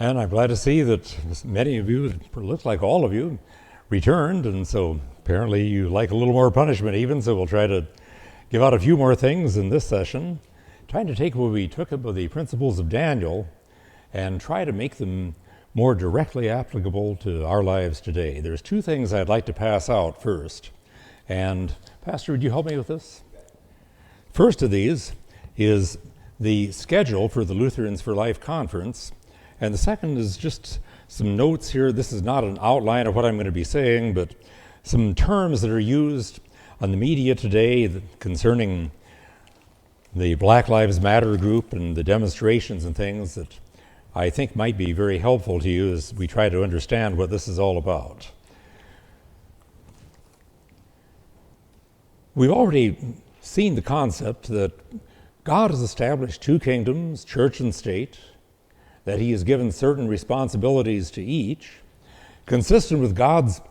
And I'm glad to see that many of you, it looks like all of you, returned, and so apparently you like a little more punishment even, so we'll try to give out a few more things in this session, trying to take what we took about the principles of Daniel and try to make them more directly applicable to our lives today. There's two things I'd like to pass out first, and Pastor, would you help me with this? First of these is the schedule for the Lutherans for Life conference, and the second is just some notes here. This is not an outline of what I'm going to be saying, but some terms that are used on the media today concerning the Black Lives Matter group and the demonstrations and things that I think might be very helpful to you as we try to understand what this is all about. We've already seen the concept that God has established two kingdoms, church and state, that he has given certain responsibilities to each. Consistent with God's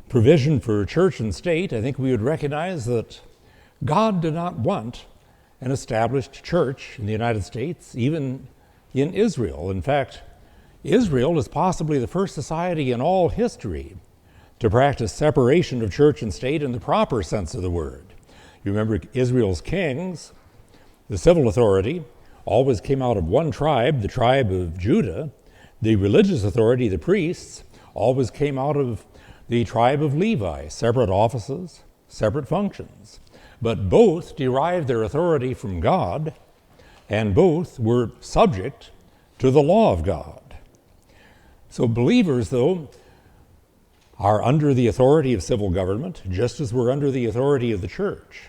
provision for church and state, I think we would recognize that God did not want an established church in the United States, even in Israel. In fact, Israel is possibly the first society in all history to practice separation of church and state in the proper sense of the word. You remember Israel's kings, the civil authority, always came out of one tribe, the tribe of Judah. The religious authority, the priests, always came out of the tribe of Levi, separate offices, separate functions. But both derived their authority from God, and both were subject to the law of God. So believers, though, are under the authority of civil government, just as we're under the authority of the church.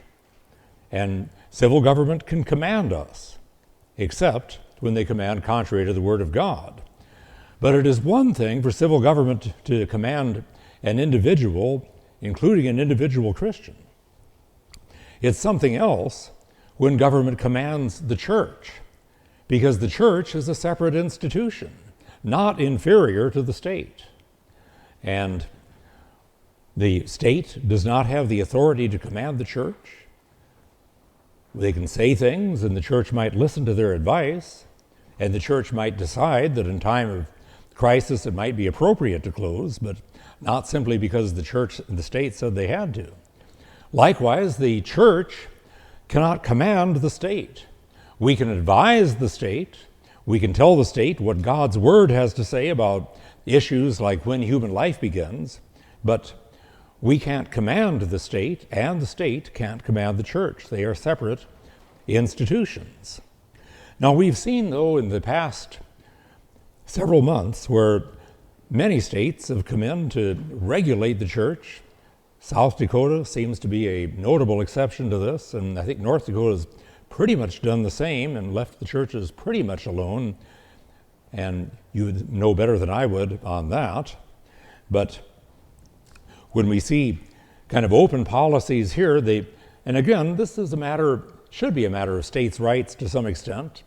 And civil government can command us, except when they command contrary to the Word of God. But it is one thing for civil government to command an individual, including an individual Christian. It's something else when government commands the church, because the church is a separate institution, not inferior to the state. And the state does not have the authority to command the church. They can say things, and the church might listen to their advice, and the church might decide that in time of crisis it might be appropriate to close, but not simply because the church and the state said they had to. Likewise, the church cannot command the state. We can advise the state. We can tell the state what God's word has to say about issues like when human life begins, but we can't command the state, and the state can't command the church. They are separate institutions. Now, we've seen, though, in the past several months where many states have come in to regulate the church. South Dakota seems to be a notable exception to this, and I think North Dakota's pretty much done the same and left the churches pretty much alone, and you would know better than I would on that. But when we see kind of open policies here, and again, this is should be a matter of states' rights to some extent.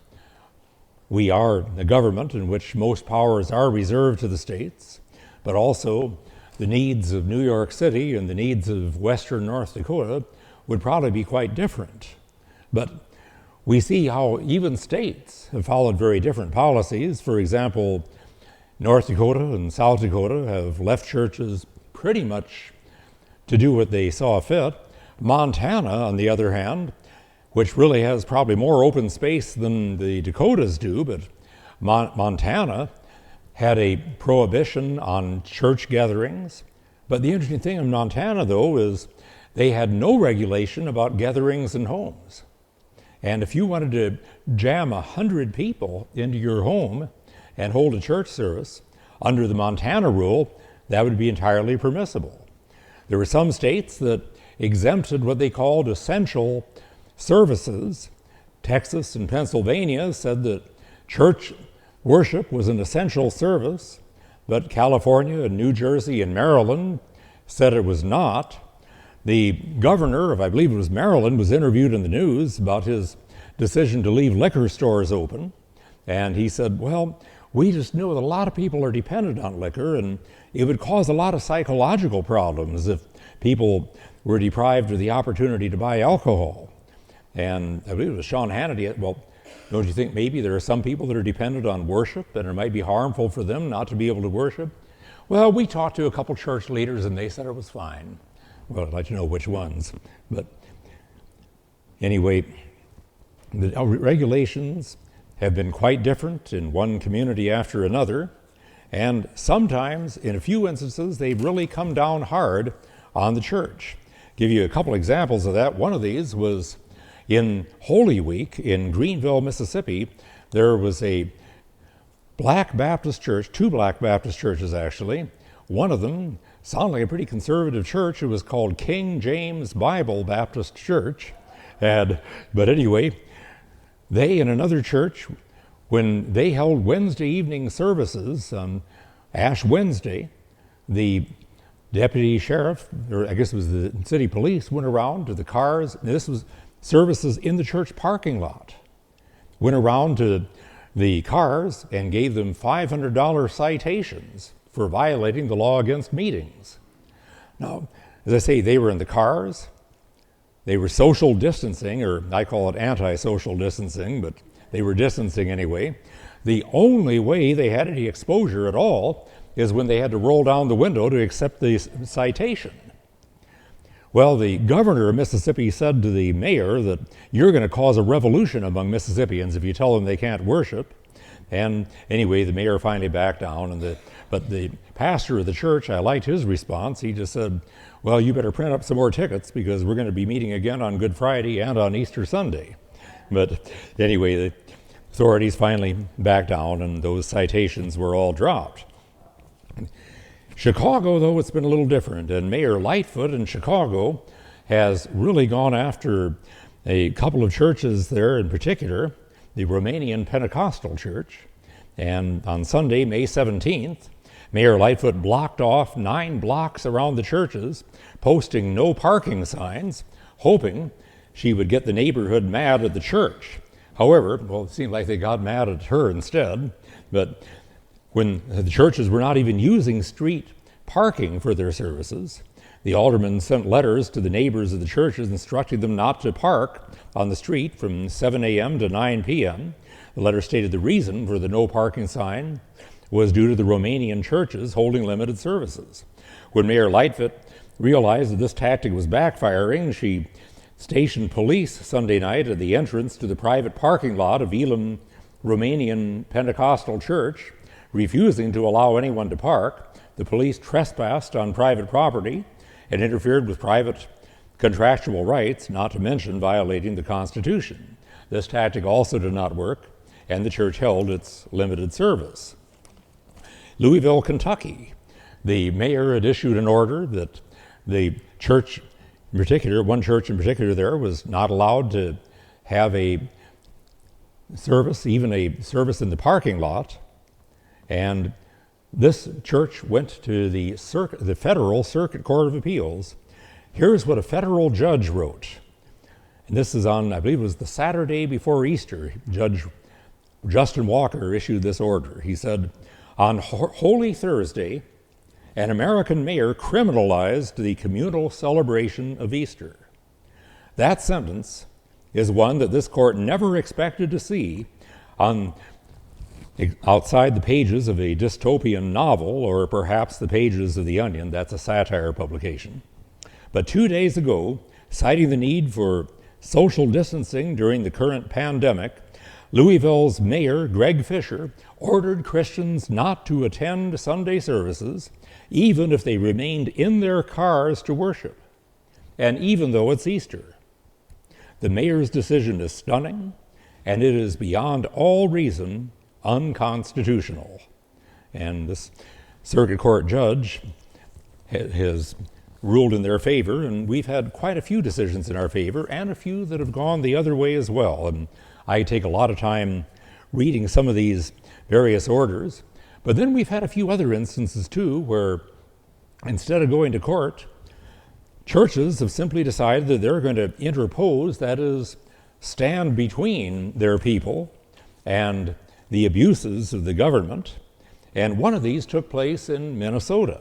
We are a government in which most powers are reserved to the states, but also the needs of New York City and the needs of western North Dakota would probably be quite different. But we see how even states have followed very different policies. For example, North Dakota and South Dakota have left churches pretty much to do what they saw fit. Montana, on the other hand, which really has probably more open space than the Dakotas do, but Montana had a prohibition on church gatherings. But the interesting thing in Montana, though, is they had no regulation about gatherings in homes. And if you wanted to jam 100 people into your home and hold a church service, under the Montana rule, that would be entirely permissible. There were some states that exempted what they called essential services. Texas and Pennsylvania said that church worship was an essential service, but California and New Jersey and Maryland said it was not. The governor of, I believe it was Maryland, was interviewed in the news about his decision to leave liquor stores open, and he said, well, we just knew that a lot of people are dependent on liquor, and it would cause a lot of psychological problems if people were deprived of the opportunity to buy alcohol. And I believe it was Sean Hannity, well, Don't you think maybe there are some people that are dependent on worship and it might be harmful for them not to be able to worship? Well, we talked to a couple church leaders and they said it was fine. Well, I'd like to know which ones. But anyway, the regulations have been quite different in one community after another, and sometimes, in a few instances, they've really come down hard on the church. Give you a couple examples of that. One of these was in Holy Week in Greenville, Mississippi. There was a Black Baptist church, two Black Baptist churches actually. One of them sounded like a pretty conservative church. It was called King James Bible Baptist Church. But anyway, they and another church, when they held Wednesday evening services on Ash Wednesday, the deputy sheriff, or I guess it was the city police, went around to the cars. This was services in the church parking lot. Went around to the cars and gave them $500 citations for violating the law against meetings. Now, as I say, they were in the cars. They were social distancing, or I call it anti-social distancing, but they were distancing anyway. The only way they had any exposure at all is when they had to roll down the window to accept the citation. Well, the governor of Mississippi said to the mayor that you're going to cause a revolution among Mississippians if you tell them they can't worship. And anyway, the mayor finally backed down, but the pastor of the church, I liked his response. He just said, well, you better print up some more tickets because we're going to be meeting again on Good Friday and on Easter Sunday. But anyway, the authorities finally backed down and those citations were all dropped. Chicago, though, it's been a little different, and Mayor Lightfoot in Chicago has really gone after a couple of churches there in particular, the Romanian Pentecostal Church. And on Sunday, May 17th, Mayor Lightfoot blocked off 9 blocks around the churches, posting no parking signs, hoping she would get the neighborhood mad at the church. However, well, it seemed like they got mad at her instead, but when the churches were not even using street parking for their services, the aldermen sent letters to the neighbors of the churches instructing them not to park on the street from 7 a.m. to 9 p.m. The letter stated the reason for the no parking sign was due to the Romanian churches holding limited services. When Mayor Lightfoot realized that this tactic was backfiring, she stationed police Sunday night at the entrance to the private parking lot of Elam Romanian Pentecostal Church. Refusing to allow anyone to park, the police trespassed on private property and interfered with private contractual rights, not to mention violating the Constitution. This tactic also did not work, and the church held its limited service. Louisville, Kentucky, the mayor had issued an order that the church in particular, one church in particular there, was not allowed to have a service, even a service in the parking lot. And this church went to the Federal Circuit Court of Appeals. Here's what a federal judge wrote. And this is on, I believe it was the Saturday before Easter. Judge Justin Walker issued this order. He said, on Holy Thursday, an American mayor criminalized the communal celebration of Easter. That sentence is one that this court never expected to see outside the pages of a dystopian novel, or perhaps the pages of The Onion. That's a satire publication. But 2 days ago, citing the need for social distancing during the current pandemic, Louisville's mayor, Greg Fisher, ordered Christians not to attend Sunday services, even if they remained in their cars to worship, and even though it's Easter. The mayor's decision is stunning, and it is beyond all reason unconstitutional. And this circuit court judge has ruled in their favor, and we've had quite a few decisions in our favor and a few that have gone the other way as well. And I take a lot of time reading some of these various orders, but then we've had a few other instances too where instead of going to court, churches have simply decided that they're going to interpose, that is, stand between their people and the abuses of the government. And one of these took place in Minnesota.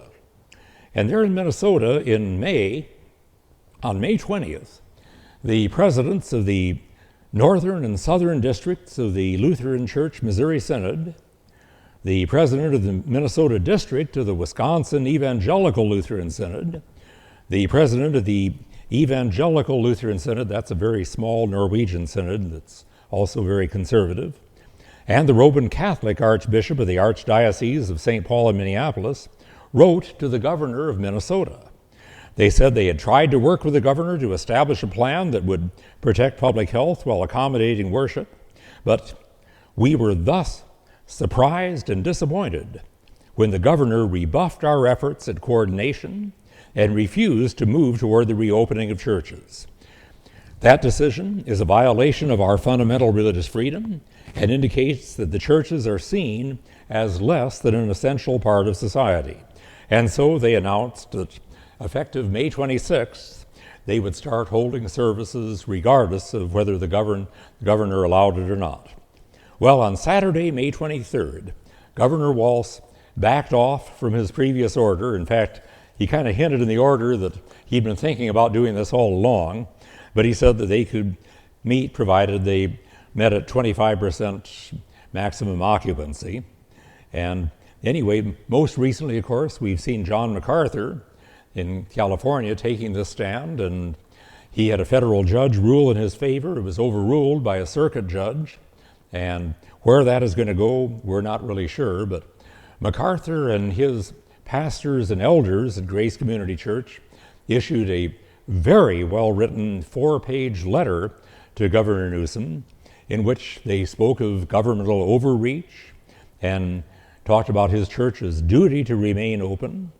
And there in Minnesota in May, on May 20th, the presidents of the northern and southern districts of the Lutheran Church Missouri Synod, the president of the Minnesota district of the Wisconsin Evangelical Lutheran Synod, the president of the Evangelical Lutheran Synod, that's a very small Norwegian synod that's also very conservative, and the Roman Catholic Archbishop of the Archdiocese of St. Paul and Minneapolis wrote to the governor of Minnesota. They said they had tried to work with the governor to establish a plan that would protect public health while accommodating worship, but we were thus surprised and disappointed when the governor rebuffed our efforts at coordination and refused to move toward the reopening of churches. That decision is a violation of our fundamental religious freedom and indicates that the churches are seen as less than an essential part of society. And so they announced that effective May 26th, they would start holding services regardless of whether the governor allowed it or not. Well, on Saturday, May 23rd, Governor Walz backed off from his previous order. In fact, he kind of hinted in the order that he'd been thinking about doing this all along, but he said that they could meet provided they met at 25% maximum occupancy. And anyway, most recently, of course, we've seen John MacArthur in California taking this stand, and he had a federal judge rule in his favor. It was overruled by a circuit judge, and where that is going to go, we're not really sure, but MacArthur and his pastors and elders at Grace Community Church issued a very well-written 4-page letter to Governor Newsom in which they spoke of governmental overreach and talked about his church's duty to remain open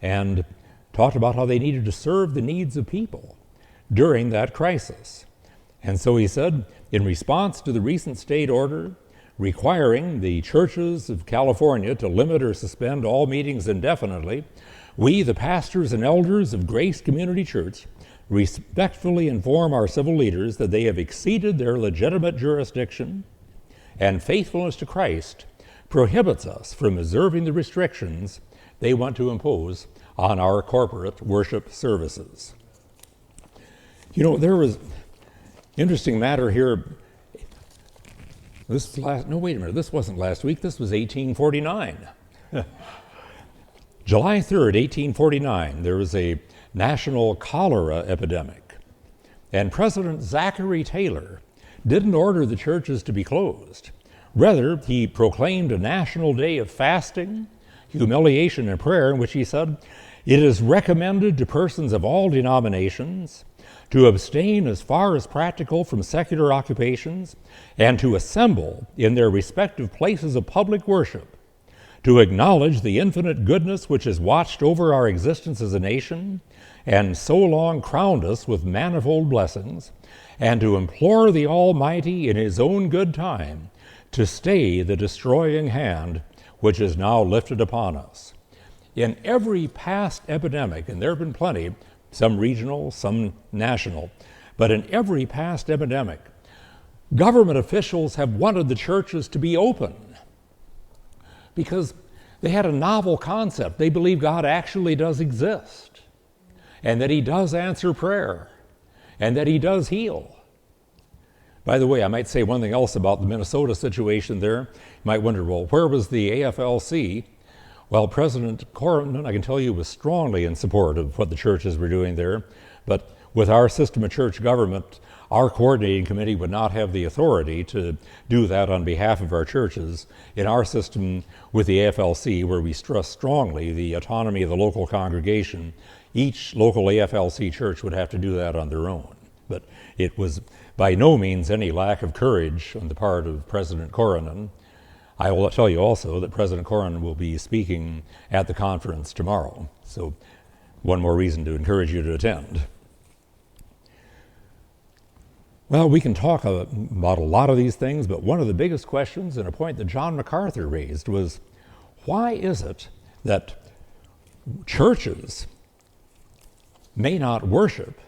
and talked about how they needed to serve the needs of people during that crisis. And so he said, in response to the recent state order requiring the churches of California to limit or suspend all meetings indefinitely, we, the pastors and elders of Grace Community Church, respectfully inform our civil leaders that they have exceeded their legitimate jurisdiction, and faithfulness to Christ prohibits us from observing the restrictions they want to impose on our corporate worship services. You know, there was interesting matter here. This wasn't last week. This was 1849. July 3rd, 1849, there was a national cholera epidemic. And President Zachary Taylor didn't order the churches to be closed. Rather, he proclaimed a national day of fasting, humiliation, and prayer in which he said, "It is recommended to persons of all denominations to abstain as far as practical from secular occupations and to assemble in their respective places of public worship, to acknowledge the infinite goodness which has watched over our existence as a nation and so long crowned us with manifold blessings, and to implore the Almighty in His own good time to stay the destroying hand which is now lifted upon us." In every past epidemic, and there have been plenty, some regional, some national, but in every past epidemic, government officials have wanted the churches to be open because they had a novel concept. They believe God actually does exist, and that He does answer prayer, and that He does heal. By the way, I might say one thing else about the Minnesota situation there. You might wonder, well, where was the AFLC? Well, President Cornyn, I can tell you, was strongly in support of what the churches were doing there. But with our system of church government, our coordinating committee would not have the authority to do that on behalf of our churches. In our system with the AFLC, where we stress strongly the autonomy of the local congregation, each local AFLC church would have to do that on their own. But it was by no means any lack of courage on the part of President Cornyn. I will tell you also that President Cornyn will be speaking at the conference tomorrow. So one more reason to encourage you to attend. Well, we can talk about a lot of these things, but one of the biggest questions and a point that John MacArthur raised was, why is it that churches may not worship,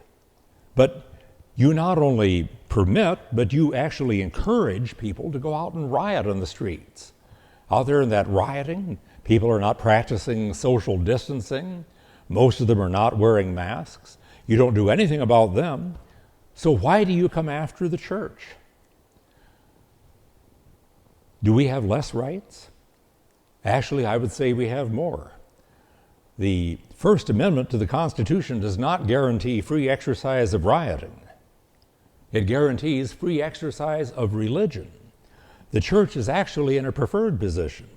but you not only permit, but you actually encourage people to go out and riot on the streets? Out there in that rioting, people are not practicing social distancing. Most of them are not wearing masks. You don't do anything about them. So why do you come after the church? Do we have less rights? Actually, I would say we have more. The First Amendment to the Constitution does not guarantee free exercise of rioting. It guarantees free exercise of religion. The church is actually in a preferred position.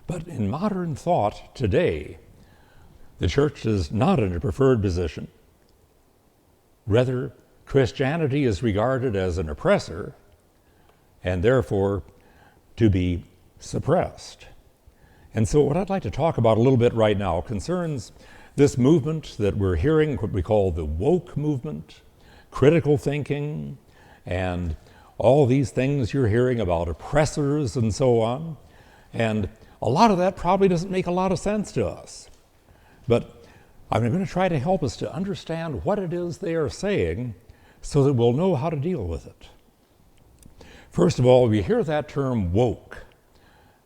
But in modern thought today, the church is not in a preferred position. Rather, Christianity is regarded as an oppressor and therefore to be suppressed. And so what I'd like to talk about a little bit right now concerns this movement that we're hearing, what we call the woke movement, critical thinking, and all these things you're hearing about oppressors and so on. And a lot of that probably doesn't make a lot of sense to us. But I'm going to try to help us to understand what it is they are saying so that we'll know how to deal with it. First of all, we hear that term woke.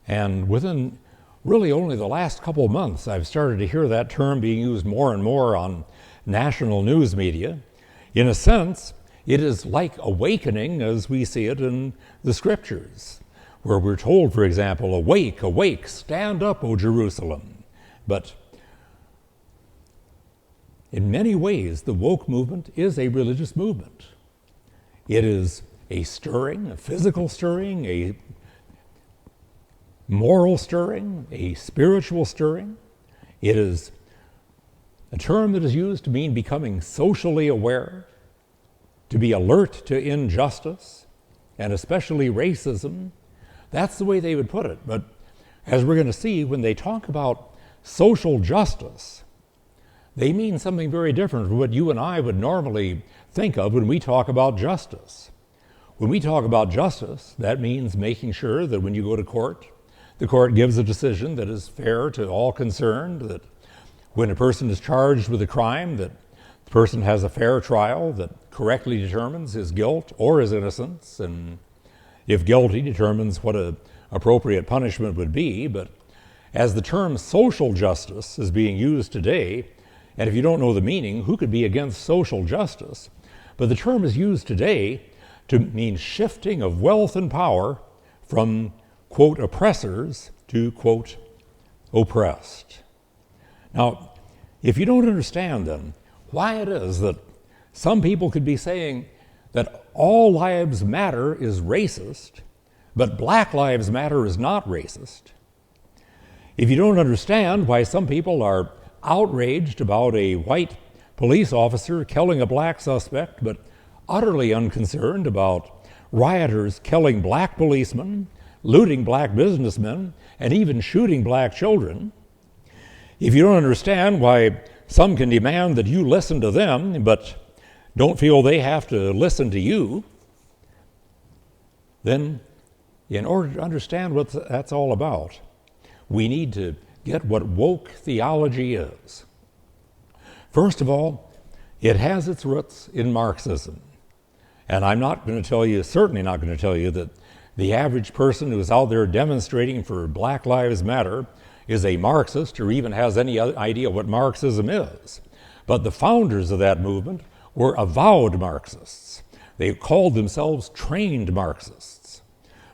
And within really only the last couple of months, I've started to hear that term being used more and more on national news media. In a sense, it is like awakening as we see it in the scriptures, where we're told, for example, awake, awake, stand up, O Jerusalem. But in many ways, the woke movement is a religious movement. It is a stirring, a physical stirring, a moral stirring, a spiritual stirring. It is a term that is used to mean becoming socially aware, to be alert to injustice, and especially racism. That's the way they would put it. But as we're going to see, when they talk about social justice, they mean something very different from what you and I would normally think of when we talk about justice. When we talk about justice, that means making sure that when you go to court, the court gives a decision that is fair to all concerned, that when a person is charged with a crime, that the person has a fair trial that correctly determines his guilt or his innocence, and if guilty, determines what an appropriate punishment would be. But as the term social justice is being used today, and if you don't know the meaning, who could be against social justice? But the term is used today to mean shifting of wealth and power from, quote, oppressors to, quote, oppressed. Now, if you don't understand then why it is that some people could be saying that all lives matter is racist, but Black Lives Matter is not racist, if you don't understand why some people are outraged about a white police officer killing a black suspect, but utterly unconcerned about rioters killing black policemen, looting black businessmen, and even shooting black children, if you don't understand why some can demand that you listen to them, but don't feel they have to listen to you, then in order to understand what that's all about, we need to get what woke theology is. First of all, it has its roots in Marxism. And I'm not going to tell you, certainly not going to tell you, that the average person who is out there demonstrating for Black Lives Matter is a Marxist or even has any idea what Marxism is. But the founders of that movement were avowed Marxists. They called themselves trained Marxists.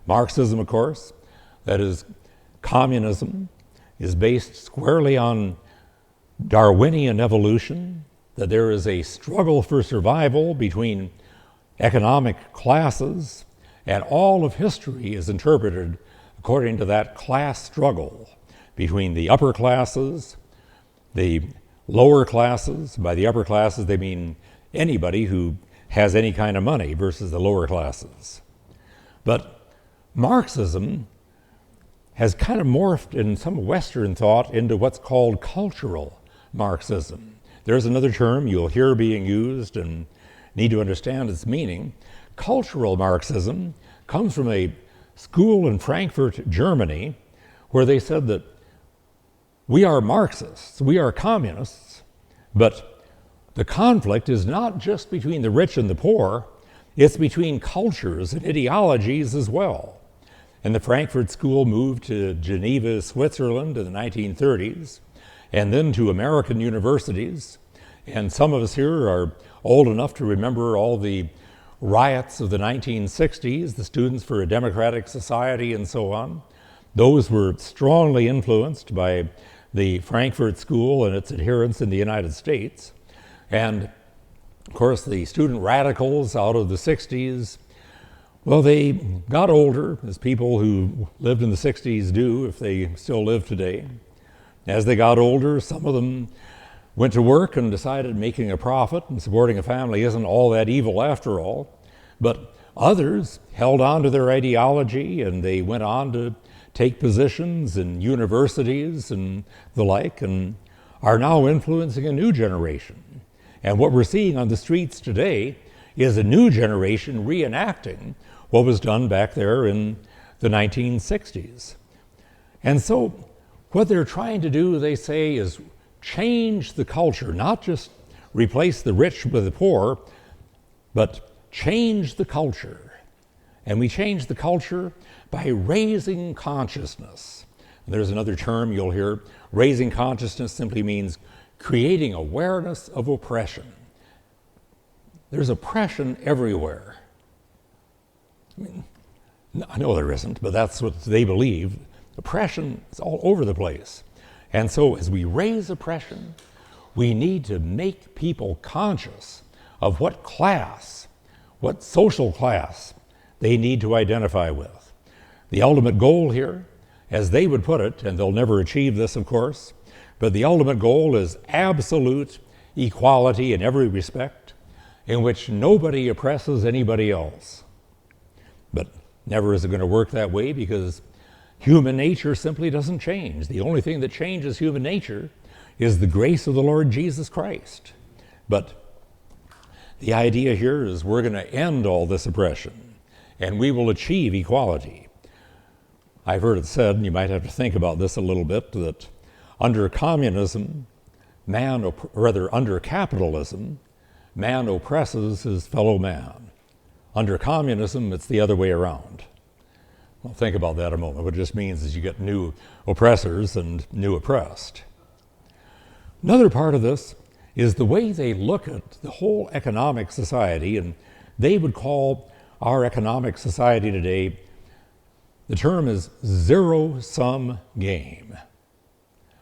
Marxism, of course, that is communism, is based squarely on Darwinian evolution, that there is a struggle for survival between economic classes, and all of history is interpreted according to that class struggle between the upper classes, the lower classes. By the upper classes, they mean anybody who has any kind of money versus the lower classes. But Marxism has kind of morphed in some Western thought into what's called cultural Marxism. There's another term you'll hear being used and need to understand its meaning. Cultural Marxism comes from a school in Frankfurt, Germany, where they said that we are Marxists, we are communists, but the conflict is not just between the rich and the poor, it's between cultures and ideologies as well. And the Frankfurt School moved to Geneva, Switzerland in the 1930s, and then to American universities. And some of us here are old enough to remember all the riots of the 1960s, the Students for a Democratic Society and so on, those were strongly influenced by the Frankfurt School and its adherents in the United States. And of course, the student radicals out of the 60s, well, they got older, as people who lived in the 60s do if they still live today. As they got older, some of them went to work and decided making a profit and supporting a family isn't all that evil after all. But others held on to their ideology and they went on to take positions in universities and the like, and are now influencing a new generation. And what we're seeing on the streets today is a new generation reenacting what was done back there in the 1960s. And so what they're trying to do, they say, is change the culture, not just replace the rich with the poor, but change the culture. And we change the culture by raising consciousness. And there's another term you'll hear. Raising consciousness simply means creating awareness of oppression. There's oppression everywhere. I know there isn't, but that's what they believe. Oppression is all over the place. And so as we raise oppression, we need to make people conscious of what class, what social class they need to identify with. The ultimate goal here, as they would put it, and they'll never achieve this, of course, but the ultimate goal is absolute equality in every respect, in which nobody oppresses anybody else. But never is it going to work that way, because human nature simply doesn't change. The only thing that changes human nature is the grace of the Lord Jesus Christ. But the idea here is we're going to end all this oppression, and we will achieve equality. I've heard it said, and you might have to think about this a little bit, that under communism, under capitalism, man oppresses his fellow man. Under communism, it's the other way around. Well, think about that a moment. What it just means is you get new oppressors and new oppressed. Another part of this is the way they look at the whole economic society, and they would call our economic society today, the term is zero-sum game.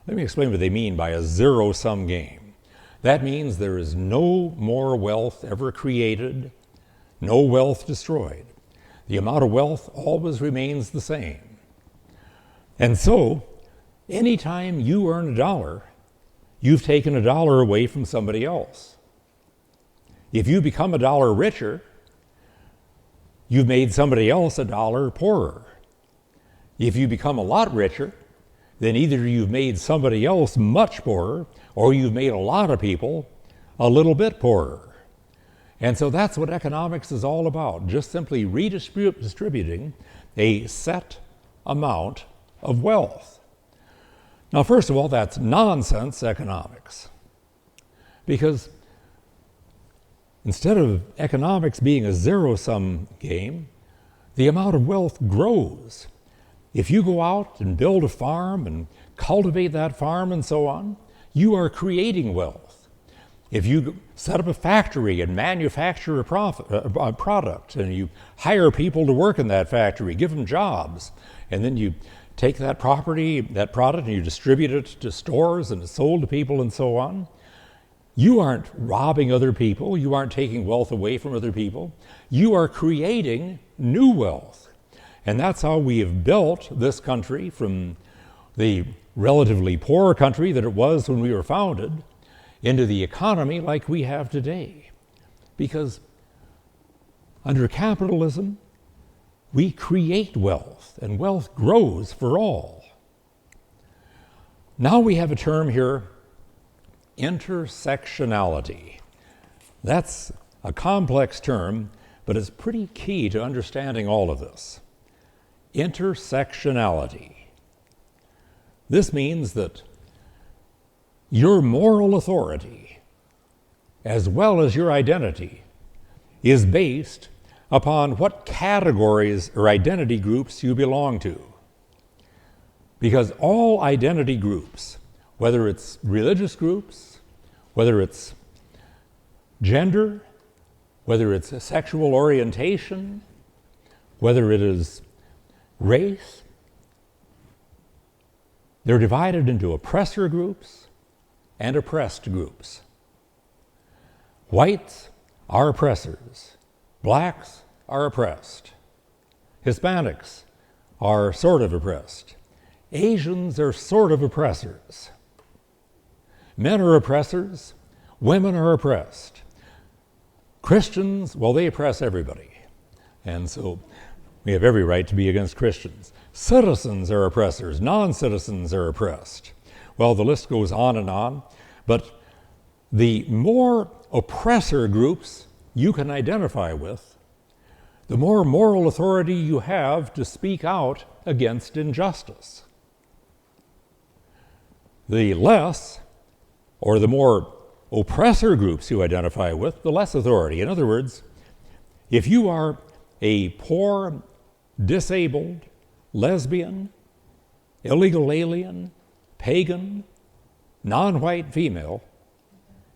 Let me explain what they mean by a zero-sum game. That means there is no more wealth ever created, no wealth destroyed. The amount of wealth always remains the same. And so, anytime you earn $1, you've taken $1 away from somebody else. If you become $1 richer, you've made somebody else $1 poorer. If you become a lot richer, then either you've made somebody else much poorer, or you've made a lot of people a little bit poorer. And so that's what economics is all about, just simply redistributing a set amount of wealth. Now, first of all, that's nonsense economics, because instead of economics being a zero-sum game, the amount of wealth grows. If you go out and build a farm and cultivate that farm and so on, you are creating wealth. If you set up a factory and manufacture a product, and you hire people to work in that factory, give them jobs, and then you take that product, and you distribute it to stores and it's sold to people and so on, you aren't robbing other people. You aren't taking wealth away from other people. You are creating new wealth. And that's how we have built this country from the relatively poor country that it was when we were founded into the economy like we have today. Because under capitalism, we create wealth, and wealth grows for all. Now we have a term here, intersectionality. That's a complex term, but it's pretty key to understanding all of this. Intersectionality. This means that your moral authority, as well as your identity, is based upon what categories or identity groups you belong to. Because all identity groups, whether it's religious groups, whether it's gender, whether it's a sexual orientation, whether it is race. They're divided into oppressor groups and oppressed groups. Whites are oppressors. Blacks are oppressed. Hispanics are sort of oppressed. Asians are sort of oppressors. Men are oppressors. Women are oppressed. Christians, well, they oppress everybody. And so we have every right to be against Christians. Citizens are oppressors. Non-citizens are oppressed. Well, the list goes on and on. But the more oppressor groups you can identify with, the more moral authority you have to speak out against injustice. The less, or the more oppressor groups you identify with, the less authority. In other words, if you are a poor, disabled, lesbian, illegal alien, pagan, non-white female,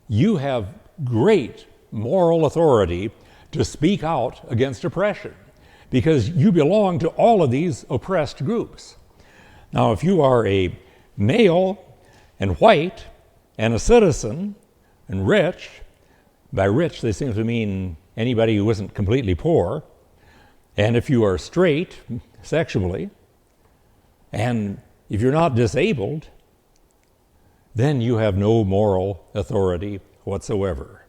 you have great moral authority to speak out against oppression because you belong to all of these oppressed groups. Now, if you are a male and white and a citizen and rich, by rich they seem to mean anybody who isn't completely poor, and if you are straight sexually, and if you're not disabled, then you have no moral authority whatsoever.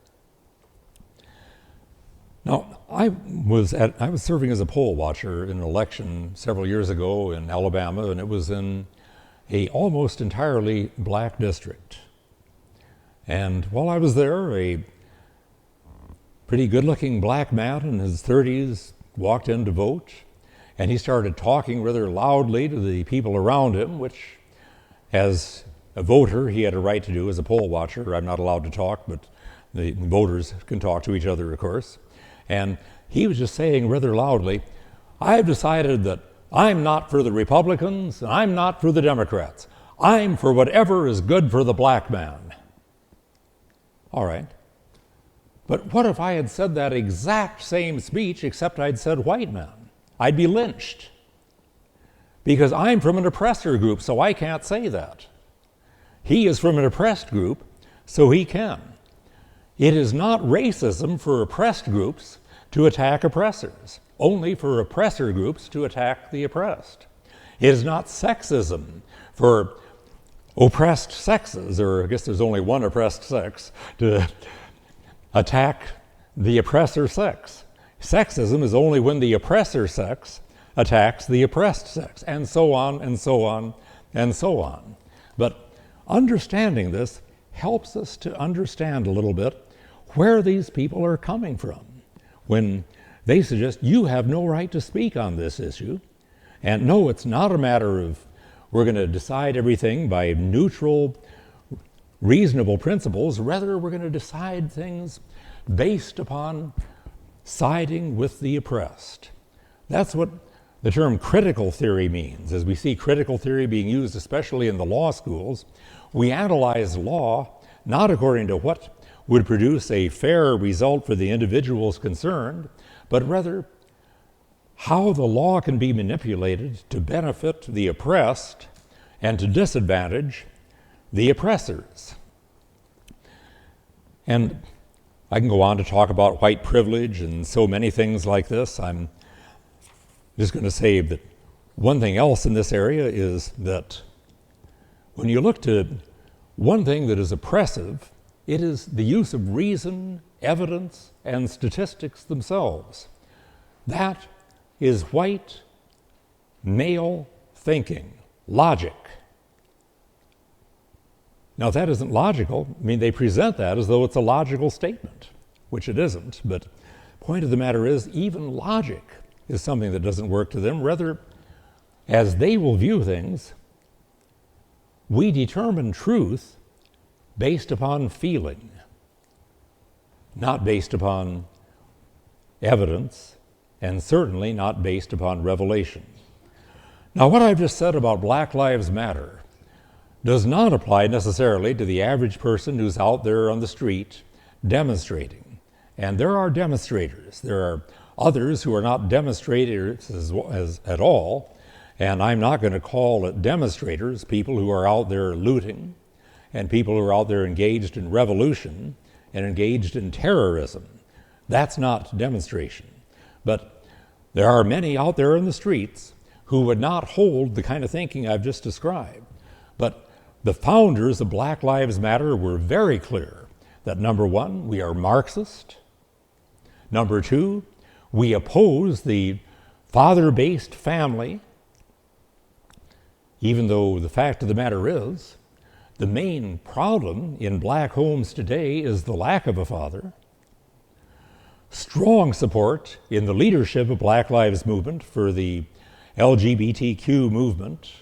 Now, I was serving as a poll watcher in an election several years ago in Alabama, and it was in a almost entirely black district. And while I was there, a pretty good-looking black man in his 30s walked in to vote, and he started talking rather loudly to the people around him, which, as a voter, he had a right to do. As a poll watcher, I'm not allowed to talk, but the voters can talk to each other, of course. And he was just saying rather loudly, I've decided that I'm not for the Republicans, and I'm not for the Democrats. I'm for whatever is good for the black man. All right. But what if I had said that exact same speech, except I'd said white man? I'd be lynched. Because I'm from an oppressor group, so I can't say that. He is from an oppressed group, so he can. It is not racism for oppressed groups to attack oppressors, only for oppressor groups to attack the oppressed. It is not sexism for oppressed sexes, or I guess there's only one oppressed sex, to attack the oppressor sex. Sexism is only when the oppressor sex attacks the oppressed sex, and so on, and so on, and so on. But understanding this helps us to understand a little bit where these people are coming from when they suggest you have no right to speak on this issue. And no, it's not a matter of we're going to decide everything by neutral, reasonable principles. Rather, we're going to decide things based upon siding with the oppressed. That's what the term critical theory means. As we see critical theory being used, especially in the law schools, we analyze law not according to what would produce a fair result for the individuals concerned, but rather how the law can be manipulated to benefit the oppressed and to disadvantage the oppressors. And I can go on to talk about white privilege and so many things like this. I'm just going to say that one thing else in this area is that when you look to one thing that is oppressive, it is the use of reason, evidence, and statistics themselves. That is white, male thinking, logic. Now, if that isn't logical, I mean, they present that as though it's a logical statement, which it isn't. But the point of the matter is, even logic is something that doesn't work to them. Rather, as they will view things, we determine truth based upon feeling, not based upon evidence, and certainly not based upon revelation. Now, what I've just said about Black Lives Matter does not apply necessarily to the average person who's out there on the street demonstrating And there are demonstrators. There are others who are not demonstrators at all, and I'm not going to call it demonstrators, people who are out there looting and people who are out there engaged in revolution and engaged in terrorism. That's not demonstration. But there are many out there in the streets who would not hold the kind of thinking I've just described. But the founders of Black Lives Matter were very clear that, number one, we are Marxist. Number two, we oppose the father-based family, even though the fact of the matter is, the main problem in black homes today is the lack of a father. Strong support in the leadership of Black Lives Movement for the LGBTQ movement.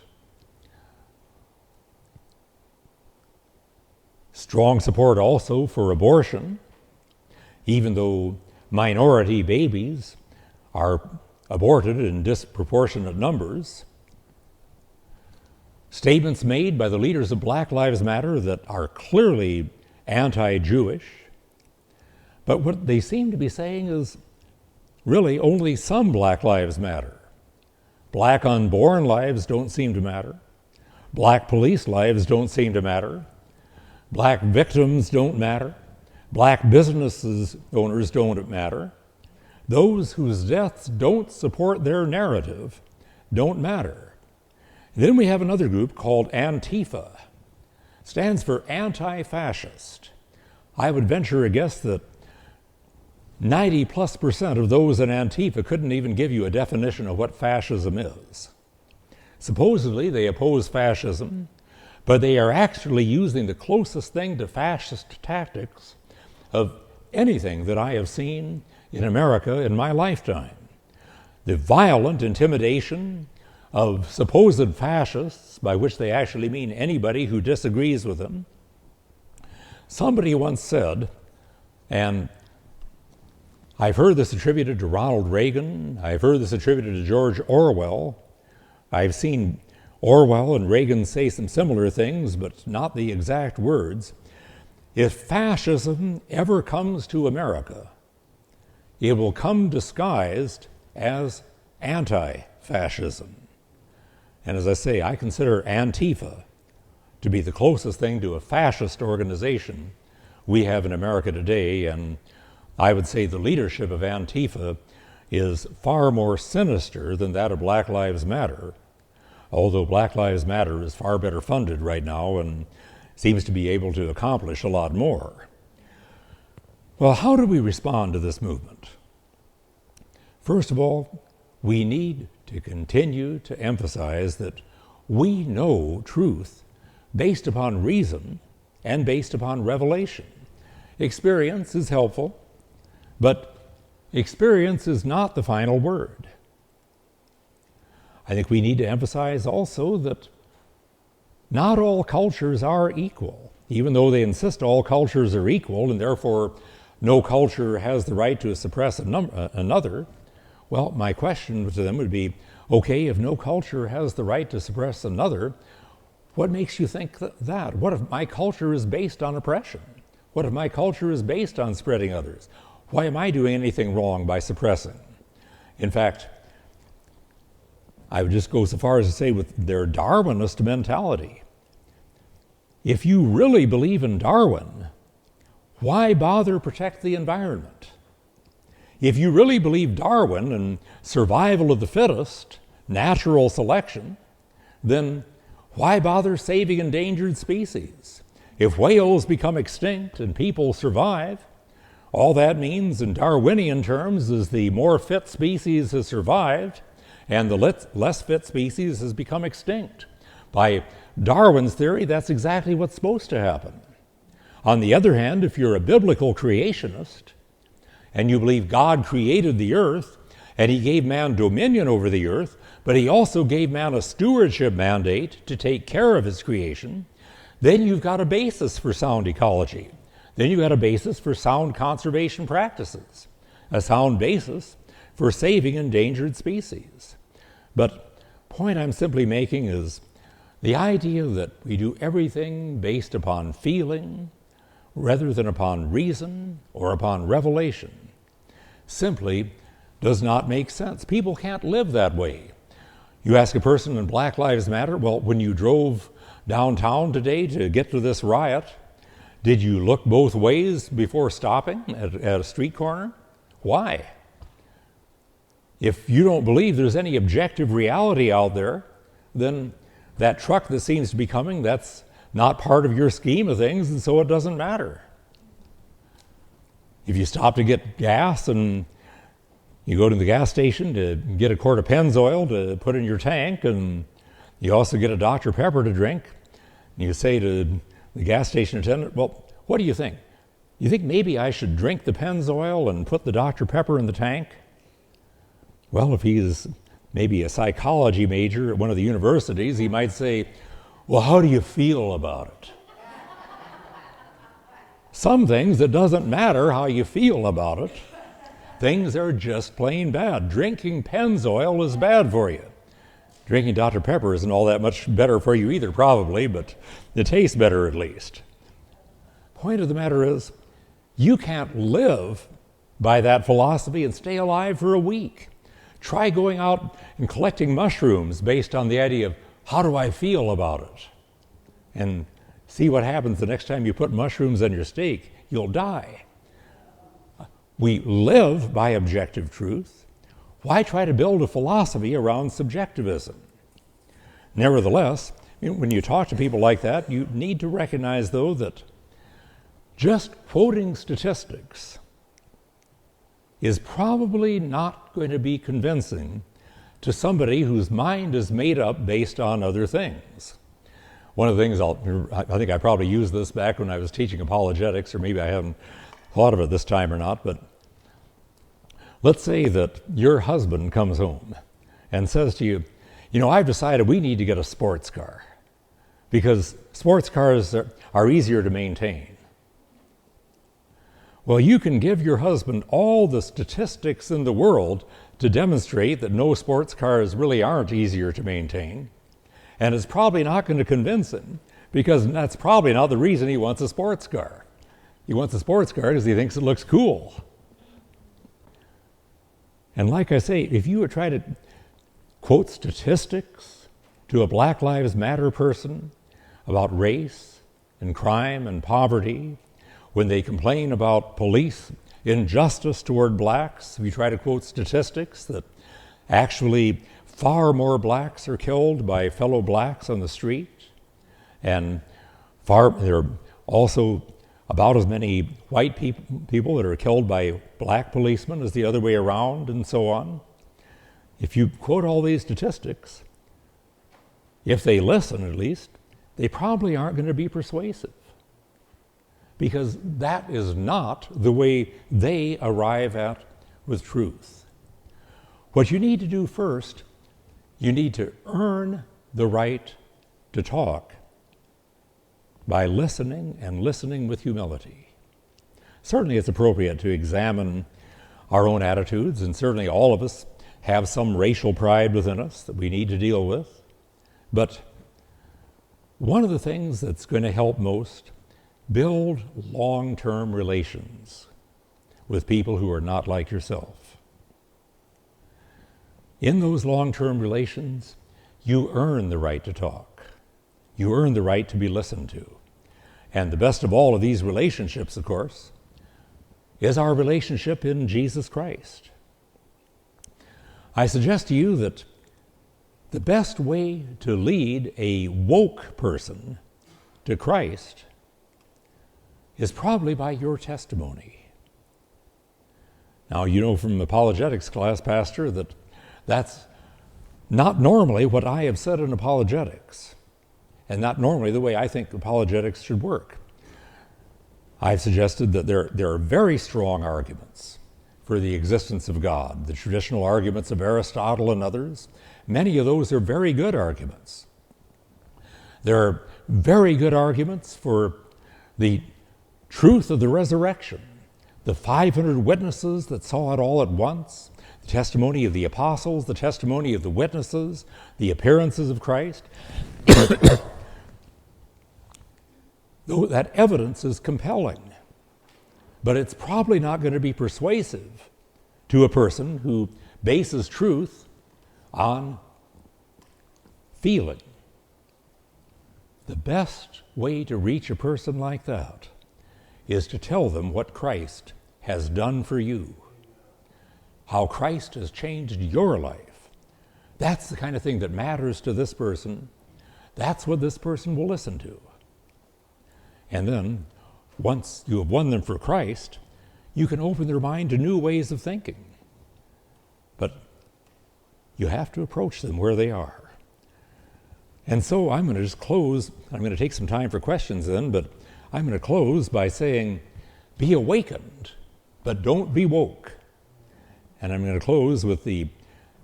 Strong support also for abortion, even though minority babies are aborted in disproportionate numbers. Statements made by the leaders of Black Lives Matter that are clearly anti-Jewish. But what they seem to be saying is really only some Black Lives matter. Black unborn lives don't seem to matter. Black police lives don't seem to matter. Black victims don't matter. Black businesses owners don't matter. Those whose deaths don't support their narrative don't matter. Then we have another group called Antifa. It stands for anti-fascist. I would venture a guess that 90+% of those in Antifa couldn't even give you a definition of what fascism is. Supposedly they oppose fascism, but they are actually using the closest thing to fascist tactics of anything that I have seen in America in my lifetime. The violent intimidation of supposed fascists, by which they actually mean anybody who disagrees with them. Somebody once said, and I've heard this attributed to Ronald Reagan, I've heard this attributed to George Orwell, I've seen Orwell and Reagan say some similar things, but not the exact words. If fascism ever comes to America, it will come disguised as anti-fascism. And as I say, I consider Antifa to be the closest thing to a fascist organization we have in America today, and I would say the leadership of Antifa is far more sinister than that of Black Lives Matter, although Black Lives Matter is far better funded right now and seems to be able to accomplish a lot more. Well, how do we respond to this movement? First of all, we need to continue to emphasize that we know truth based upon reason and based upon revelation. Experience is helpful, but experience is not the final word. I think we need to emphasize also that not all cultures are equal, even though they insist all cultures are equal and therefore no culture has the right to suppress another. Well, my question to them would be, okay, if no culture has the right to suppress another, what makes you think that? What if my culture is based on oppression? What if my culture is based on spreading others? Why am I doing anything wrong by suppressing? In fact, I would just go so far as to say with their Darwinist mentality, if you really believe in Darwin, why bother protect the environment? If you really believe Darwin and survival of the fittest, natural selection, then why bother saving endangered species? If whales become extinct and people survive, all that means in Darwinian terms is the more fit species has survived and the less fit species has become extinct. By Darwin's theory, that's exactly what's supposed to happen. On the other hand, if you're a biblical creationist and you believe God created the earth and he gave man dominion over the earth, but he also gave man a stewardship mandate to take care of his creation, then you've got a basis for sound ecology. Then you've got a basis for sound conservation practices, a sound basis for saving endangered species. But the point I'm simply making is the idea that we do everything based upon feeling rather than upon reason or upon revelation simply does not make sense. People can't live that way. You ask a person in Black Lives Matter, well, when you drove downtown today to get to this riot, did you look both ways before stopping at a street corner? Why? If you don't believe there's any objective reality out there, then that truck that seems to be coming, that's not part of your scheme of things, and so it doesn't matter. If you stop to get gas and you go to the gas station to get a quart of Pennzoil to put in your tank, and you also get a Dr. Pepper to drink, and you say to the gas station attendant, well, what do you think? You think maybe I should drink the Pennzoil and put the Dr. Pepper in the tank? Well, if he's maybe a psychology major at one of the universities, he might say, well, how do you feel about it? Some things, it doesn't matter how you feel about it. Things are just plain bad. Drinking Pennzoil is bad for you. Drinking Dr. Pepper isn't all that much better for you either, probably, but it tastes better at least. Point of the matter is, you can't live by that philosophy and stay alive for a week. Try going out and collecting mushrooms based on the idea of, how do I feel about it? And see what happens the next time you put mushrooms on your steak. You'll die. We live by objective truth. Why try to build a philosophy around subjectivism? Nevertheless, when you talk to people like that, you need to recognize, though, that just quoting statistics is probably not going to be convincing to somebody whose mind is made up based on other things. One of the things I think I probably used this back when I was teaching apologetics, or maybe I haven't thought of it this time or not, but let's say that your husband comes home and says to you, I've decided we need to get a sports car because sports cars are easier to maintain. Well, you can give your husband all the statistics in the world to demonstrate that no sports cars really aren't easier to maintain, and it's probably not going to convince him, because that's probably not the reason he wants a sports car. He wants a sports car because he thinks it looks cool. And like I say, if you would try to quote statistics to a Black Lives Matter person about race and crime and poverty, when they complain about police injustice toward blacks, we try to quote statistics that actually far more blacks are killed by fellow blacks on the street, and there are also about as many white people that are killed by black policemen as the other way around, and so on. If you quote all these statistics, if they listen at least, they probably aren't going to be persuasive, because that is not the way they arrive at with truth. What you need to do first, you need to earn the right to talk by listening, and listening with humility. Certainly it's appropriate to examine our own attitudes, and certainly all of us have some racial pride within us that we need to deal with. But one of the things that's going to help most, build long-term relations with people who are not like yourself. In those long-term relations, you earn the right to talk. You earn the right to be listened to. And the best of all of these relationships, of course, is our relationship in Jesus Christ. I suggest to you that the best way to lead a woke person to Christ is probably by your testimony. Now, you know from apologetics class, Pastor, that that's not normally what I have said in apologetics, and not normally the way I think apologetics should work. I've suggested that there are very strong arguments for the existence of God, the traditional arguments of Aristotle and others. Many of those are very good arguments. There are very good arguments for the truth of the resurrection, the 500 witnesses that saw it all at once, the testimony of the apostles, the testimony of the witnesses, the appearances of Christ. Though that evidence is compelling. but it's probably not going to be persuasive to a person who bases truth on feeling. The best way to reach a person like that is to tell them what Christ has done for you, how Christ has changed your life. That's the kind of thing that matters to this person. That's what this person will listen to. And then, once you have won them for Christ, you can open their mind to new ways of thinking. But you have to approach them where they are. And so I'm going to just close. I'm going to take some time for questions then, but I'm going to close by saying, be awakened, but don't be woke. And I'm going to close with the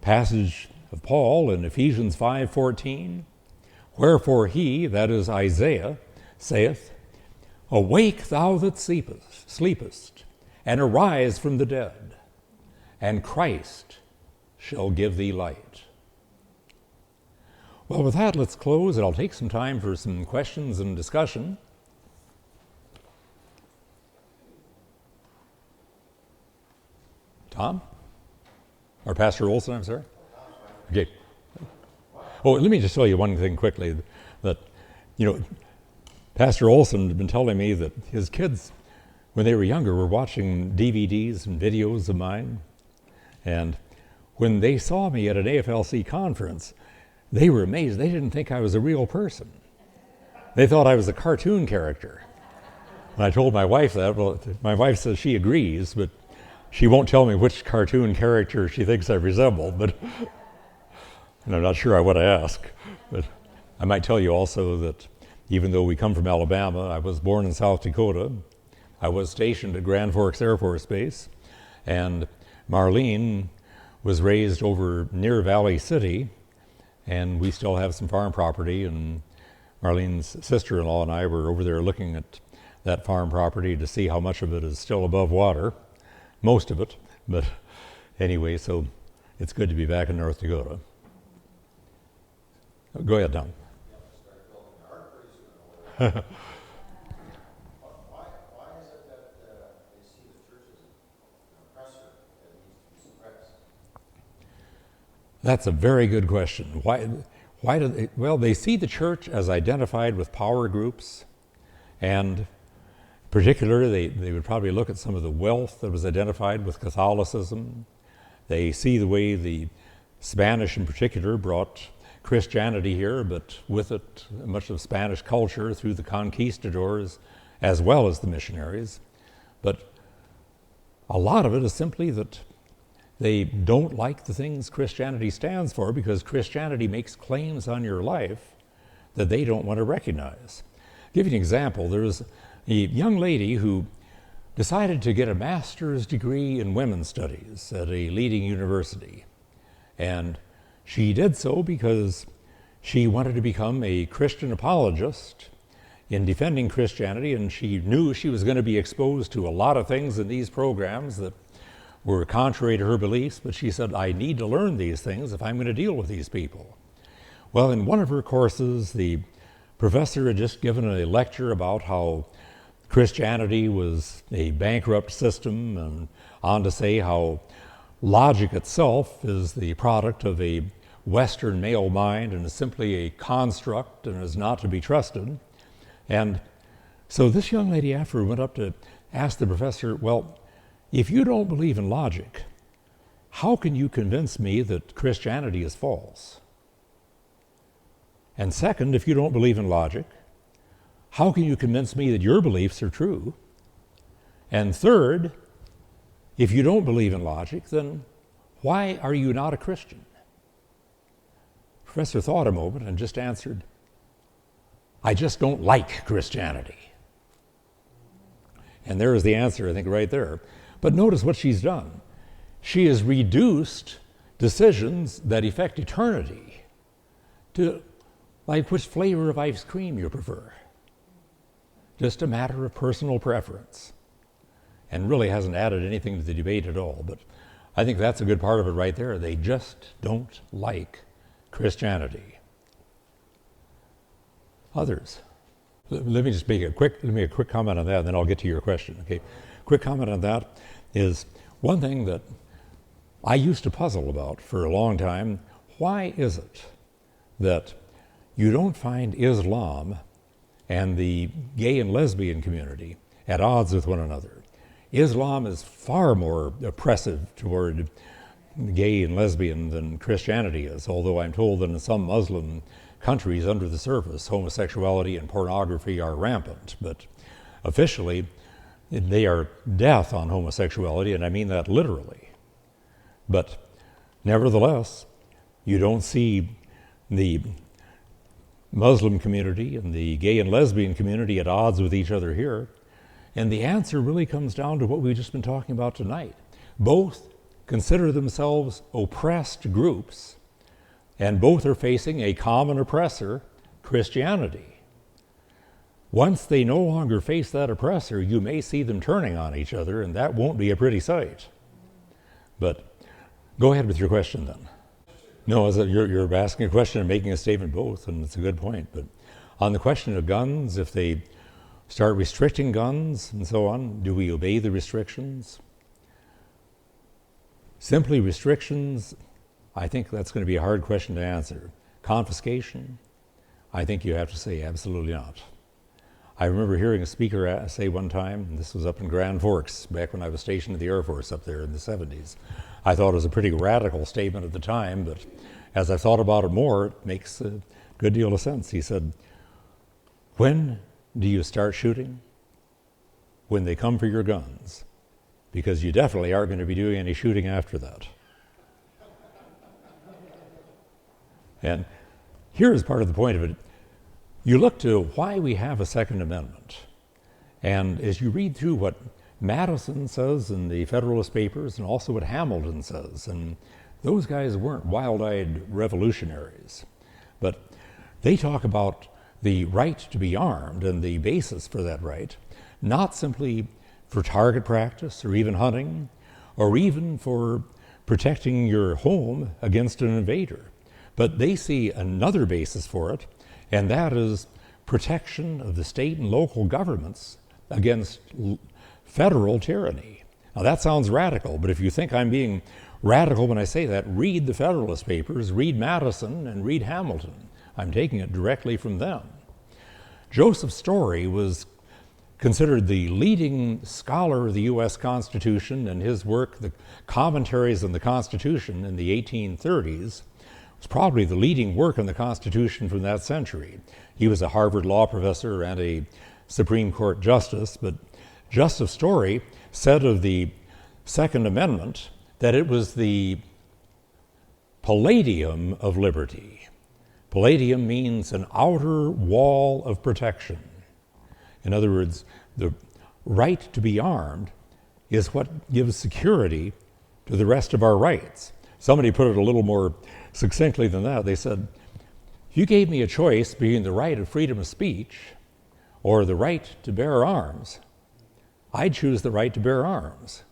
passage of Paul in Ephesians 5:14. Wherefore he, that is Isaiah, saith, Awake thou that sleepest, and arise from the dead, and Christ shall give thee light. Well, with that, let's close, and I'll take some time for some questions and discussion. Tom? Or Pastor Olson, I'm sorry? Okay. Oh, let me just tell you one thing quickly, that, Pastor Olson had been telling me that his kids, when they were younger, were watching DVDs and videos of mine, and when they saw me at an AFLC conference, they were amazed. They didn't think I was a real person. They thought I was a cartoon character. And I told my wife that. Well, my wife says she agrees, but she won't tell me which cartoon character she thinks I resemble, and I'm not sure I want to ask. But I might tell you also that even though we come from Alabama, I was born in South Dakota. I was stationed at Grand Forks Air Force Base, and Marlene was raised over near Valley City, and we still have some farm property, and Marlene's sister-in-law and I were over there looking at that farm property to see how much of it is still above water. Most of it, but anyway, so it's good to be back in North Dakota. Go ahead, Tom. Why is it that they see the church as an oppressor that needs to be suppressed? That's a very good question. Why do they? Well, they see the church as identified with power groups, and particularly they would probably look at some of the wealth that was identified with Catholicism. They see the way the Spanish in particular brought Christianity here, but with it much of Spanish culture through the conquistadors as well as the missionaries. But a lot of it is simply that they don't like the things Christianity stands for, because Christianity makes claims on your life that they don't want to recognize. I'll give you an example. There's a young lady who decided to get a master's degree in women's studies at a leading university. And she did so because she wanted to become a Christian apologist in defending Christianity, and she knew she was going to be exposed to a lot of things in these programs that were contrary to her beliefs, but she said, I need to learn these things if I'm going to deal with these people. Well, in one of her courses, the professor had just given a lecture about how Christianity was a bankrupt system, and on to say how logic itself is the product of a Western male mind and is simply a construct and is not to be trusted. And so this young lady afterward went up to ask the professor, well, if you don't believe in logic, how can you convince me that Christianity is false? And second, if you don't believe in logic, how can you convince me that your beliefs are true? And third, if you don't believe in logic, then why are you not a Christian? The professor thought a moment and just answered, I just don't like Christianity. And there is the answer, I think, right there. But notice what she's done. She has reduced decisions that affect eternity to, like, which flavor of ice cream you prefer. Just a matter of personal preference. And really hasn't added anything to the debate at all. But I think that's a good part of it right there. They just don't like Christianity. Others? Let me just make a quick comment on that, and then I'll get to your question. Okay, quick comment on that is one thing that I used to puzzle about for a long time. Why is it that you don't find Islam and the gay and lesbian community at odds with one another? Islam is far more oppressive toward gay and lesbian than Christianity is, although I'm told that in some Muslim countries under the surface, homosexuality and pornography are rampant. But officially, they are death on homosexuality, and I mean that literally. But nevertheless, you don't see the Muslim community and the gay and lesbian community at odds with each other here. And the answer really comes down to what we've just been talking about tonight. Both consider themselves oppressed groups, and both are facing a common oppressor, Christianity. Once they no longer face that oppressor, you may see them turning on each other, and that won't be a pretty sight. But go ahead with your question then. No, you're asking a question and making a statement both, and it's a good point. But on the question of guns, if they start restricting guns and so on, do we obey the restrictions? Simply restrictions, I think that's going to be a hard question to answer. Confiscation, I think you have to say absolutely not. I remember hearing a speaker say one time, and this was up in Grand Forks, back when I was stationed in the Air Force up there in the 70s. I thought it was a pretty radical statement at the time, but as I thought about it more, it makes a good deal of sense. He said, when do you start shooting? When they come for your guns, because you definitely aren't going to be doing any shooting after that. And here is part of the point of it. You look to why we have a Second Amendment. And as you read through what Madison says in the Federalist Papers and also what Hamilton says, and those guys weren't wild-eyed revolutionaries, but they talk about the right to be armed and the basis for that right, not simply for target practice or even hunting, or even for protecting your home against an invader. But they see another basis for it, and that is protection of the state and local governments against federal tyranny. Now that sounds radical, but if you think I'm being radical when I say that, read the Federalist Papers, read Madison, and read Hamilton. I'm taking it directly from them. Joseph Story was considered the leading scholar of the U.S. Constitution, and his work, the commentaries on the Constitution in the 1830s, was probably the leading work on the Constitution from that century. He was a Harvard law professor and a Supreme Court justice, but Joseph Story said of the Second Amendment that it was the palladium of liberty. Palladium means an outer wall of protection. In other words, the right to be armed is what gives security to the rest of our rights. Somebody put it a little more succinctly than that. They said, if you gave me a choice between the right of freedom of speech or the right to bear arms, I'd choose the right to bear arms.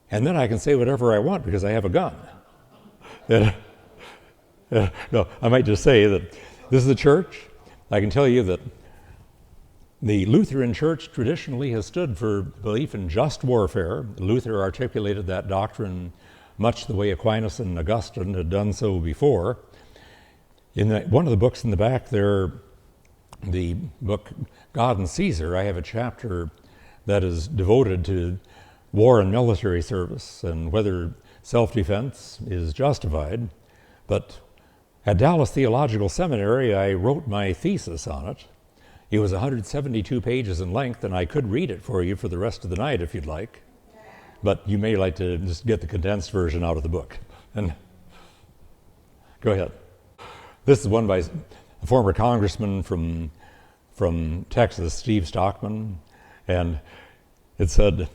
And then I can say whatever I want because I have a gun. No, I might just say that this is the church. I can tell you that the Lutheran Church traditionally has stood for belief in just warfare. Luther articulated that doctrine much the way Aquinas and Augustine had done so before. In one of the books in the back there, the book God and Caesar, I have a chapter that is devoted to war and military service and whether self-defense is justified. But at Dallas Theological Seminary, I wrote my thesis on it. It was 172 pages in length, and I could read it for you for the rest of the night if you'd like. But you may like to just get the condensed version out of the book. And go ahead. This is one by a former congressman from Texas, Steve Stockman, and it said,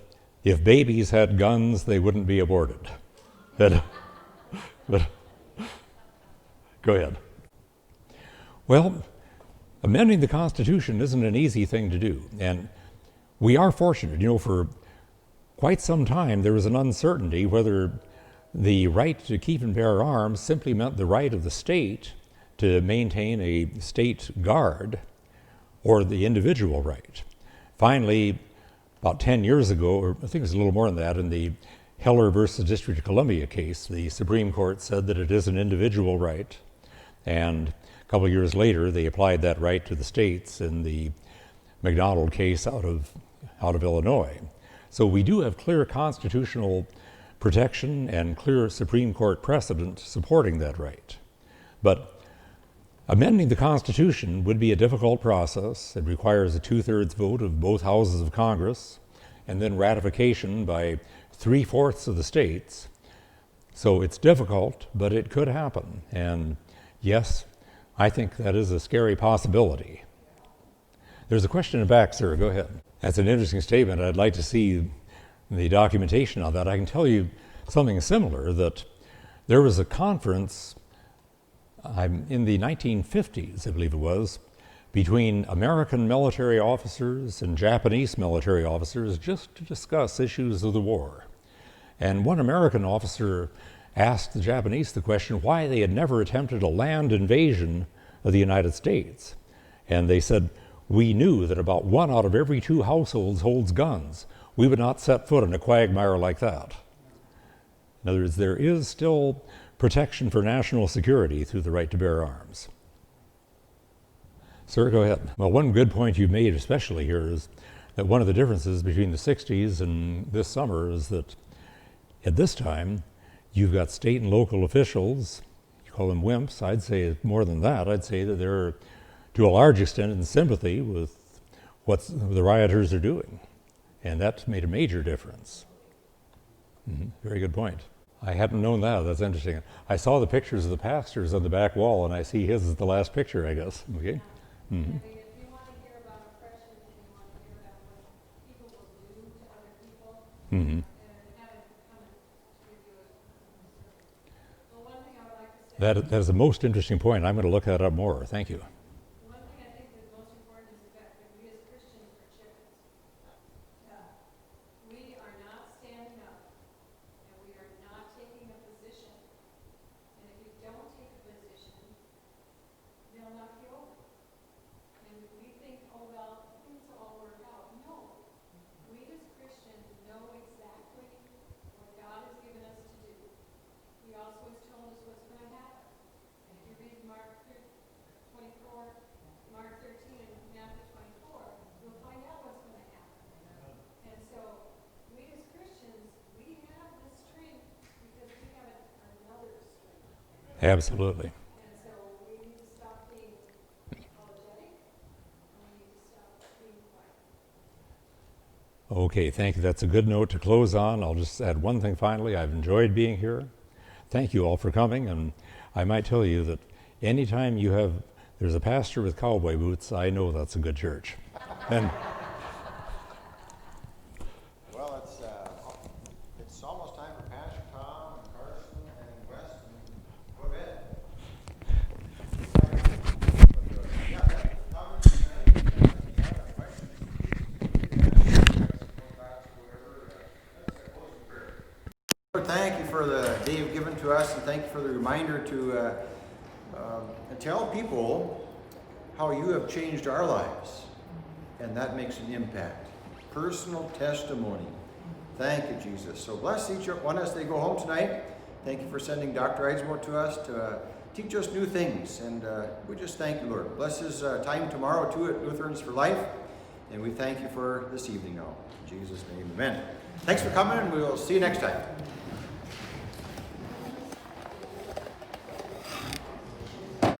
if babies had guns, they wouldn't be aborted. But go ahead. Well, amending the Constitution isn't an easy thing to do, and we are fortunate. You know, for quite some time there was an uncertainty whether the right to keep and bear arms simply meant the right of the state to maintain a state guard, or the individual right. Finally, about 10 years ago, or I think it was a little more than that, in the Heller versus District of Columbia case, the Supreme Court said that it is an individual right, and a couple of years later, they applied that right to the states in the McDonald case out of Illinois. So we do have clear constitutional protection and clear Supreme Court precedent supporting that right. But amending the Constitution would be a difficult process. It requires a 2/3 vote of both houses of Congress, and then ratification by 3/4 of the states. So it's difficult, but it could happen. And yes, I think that is a scary possibility. There's a question in the back, sir. Go ahead. That's an interesting statement. I'd like to see the documentation on that. I can tell you something similar, that there was a conference in the 1950s, I believe it was, between American military officers and Japanese military officers just to discuss issues of the war. And one American officer asked the Japanese the question why they had never attempted a land invasion of the United States. And they said, "We knew that about 1 out of every 2 households holds guns. We would not set foot in a quagmire like that." In other words, there is still protection for national security through the right to bear arms. Sir, go ahead. Well, one good point you've made especially here is that one of the differences between the 60s and this summer is that at this time, you've got state and local officials, you call them wimps, I'd say more than that. I'd say that they're, to a large extent, in sympathy with what the rioters are doing. And that's made a major difference. Very good point. I hadn't known that. That's interesting. I saw the pictures of the pastors on the back wall, and I see his is the last picture, I guess. Okay. I mean, if you want to hear about oppression and you want to hear about what people will do to other people, and have it come to review it. Well, one thing I would like to say. That is a most interesting point. I'm going to look that up more. Thank you. One thing I think is most important is the fact that we as Christians are chickens. We are not standing up, and we are not taking a position. And if you don't take a position, they'll knock you over. And we think, oh, well, things will all work out. No. We as Christians know exactly what God has given us to do. He also has told us what's going to happen. And if you read Mark 24, Mark 13, and Matthew 24, you'll find out what's going to happen. And so, we as Christians, we have this strength because we have another strength. Absolutely. And so, we need to stop being apologetic, and we need to stop being quiet. Okay, thank you. That's a good note to close on. I'll just add one thing finally. I've enjoyed being here. Thank you all for coming, and I might tell you that anytime there's a pastor with cowboy boots, I know that's a good church. And Well, it's almost time for Pastor Tom and Carson and Wes to go to bed. Yeah, comments tonight, questions, Lord, thank you for the day you've given to us, and thank you for the reminder to tell people how you have changed our lives, and that makes an impact. Personal testimony. Thank you, Jesus. So bless each one as they go home tonight. Thank you for sending Dr. Eidsmoe to us to teach us new things, and we just thank you, Lord. Bless his time tomorrow too at Lutherans for Life, and we thank you for this evening now. In Jesus' name, amen. Thanks for coming, and we'll see you next time.